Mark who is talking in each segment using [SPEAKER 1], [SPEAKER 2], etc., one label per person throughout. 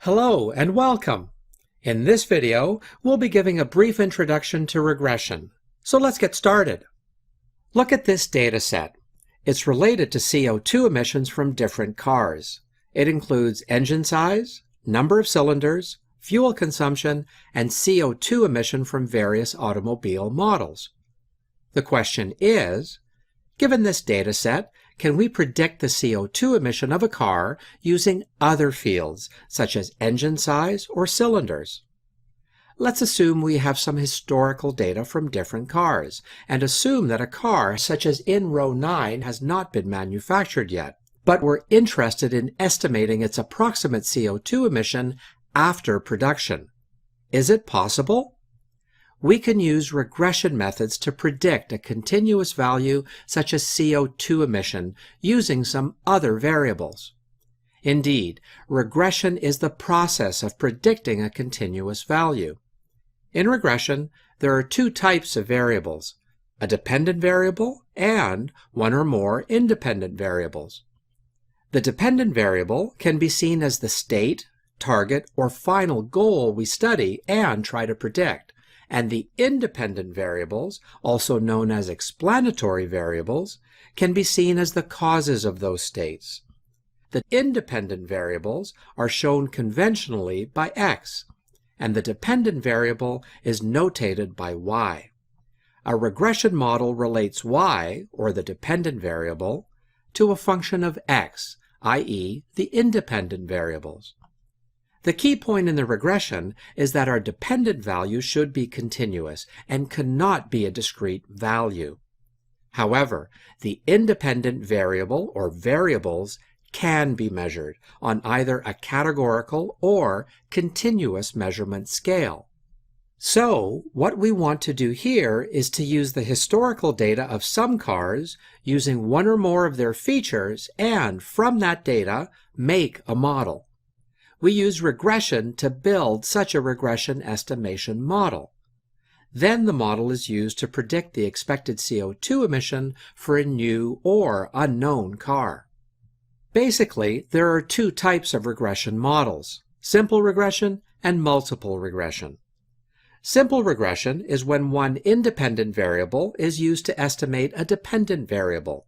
[SPEAKER 1] Hello and welcome! In this video, we'll be giving a brief introduction to regression. So let's get started. Look at this data set. It's related to CO2 emissions from different cars. It includes engine size, number of cylinders, fuel consumption, and CO2 emission from various automobile models. The question is, given this data set, can we predict the CO2 emission of a car using other fields, such as engine size or cylinders? Let's assume we have some historical data from different cars, and assume that a car such as in row 9 has not been manufactured yet, but we're interested in estimating its approximate CO2 emission after production. Is it possible? We can use regression methods to predict a continuous value such as CO2 emission using some other variables. Indeed, regression is the process of predicting a continuous value. In regression, there are two types of variables, a dependent variable and one or more independent variables. The dependent variable can be seen as the state, target, or final goal we study and try to predict. And the independent variables, also known as explanatory variables, can be seen as the causes of those states. The independent variables are shown conventionally by x, and the dependent variable is notated by y. A regression model relates y, or the dependent variable, to a function of x, i.e., the independent variables. The key point in the regression is that our dependent value should be continuous and cannot be a discrete value. However, the independent variable or variables can be measured on either a categorical or continuous measurement scale. So, what we want to do here is to use the historical data of some cars using one or more of their features and, from that data, make a model. We use regression to build such a regression estimation model. Then the model is used to predict the expected CO2 emission for a new or unknown car. Basically, there are two types of regression models, simple regression and multiple regression. Simple regression is when one independent variable is used to estimate a dependent variable.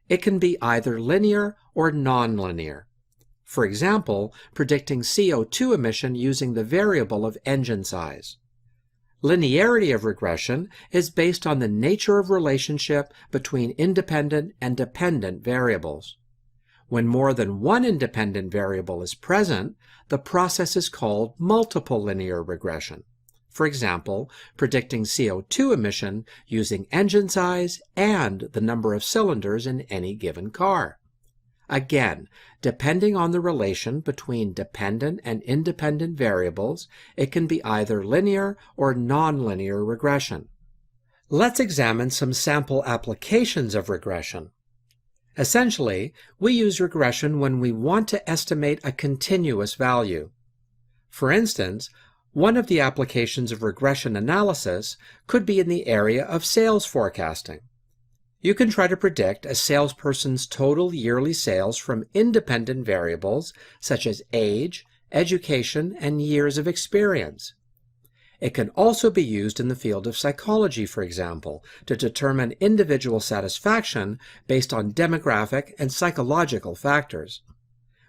[SPEAKER 1] It can be either linear or nonlinear. For example, predicting CO2 emission using the variable of engine size. Linearity of regression is based on the nature of relationship between independent and dependent variables. When more than one independent variable is present, the process is called multiple linear regression. For example, predicting CO2 emission using engine size and the number of cylinders in any given car. Again, depending on the relation between dependent and independent variables, it can be either linear or nonlinear regression. Let's examine some sample applications of regression. Essentially, we use regression when we want to estimate a continuous value. For instance, one of the applications of regression analysis could be in the area of sales forecasting. You can try to predict a salesperson's total yearly sales from independent variables such as age, education, and years of experience. It can also be used in the field of psychology, for example, to determine individual satisfaction based on demographic and psychological factors.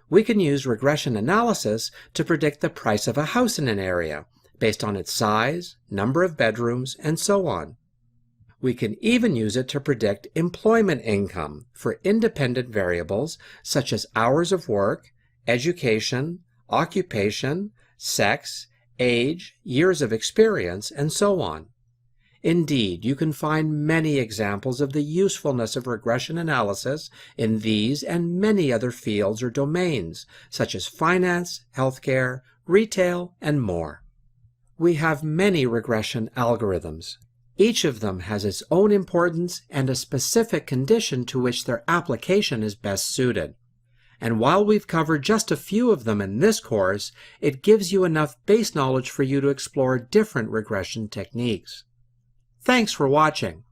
[SPEAKER 1] We can use regression analysis to predict the price of a house in an area based on its size, number of bedrooms, and so on. We can even use it to predict employment income for independent variables such as hours of work, education, occupation, sex, age, years of experience, and so on. Indeed, you can find many examples of the usefulness of regression analysis in these and many other fields or domains, such as finance, healthcare, retail, and more. We have many regression algorithms. Each of them has its own importance and a specific condition to which their application is best suited. And while we've covered just a few of them in this course, it gives you enough base knowledge for you to explore different regression techniques. Thanks for watching.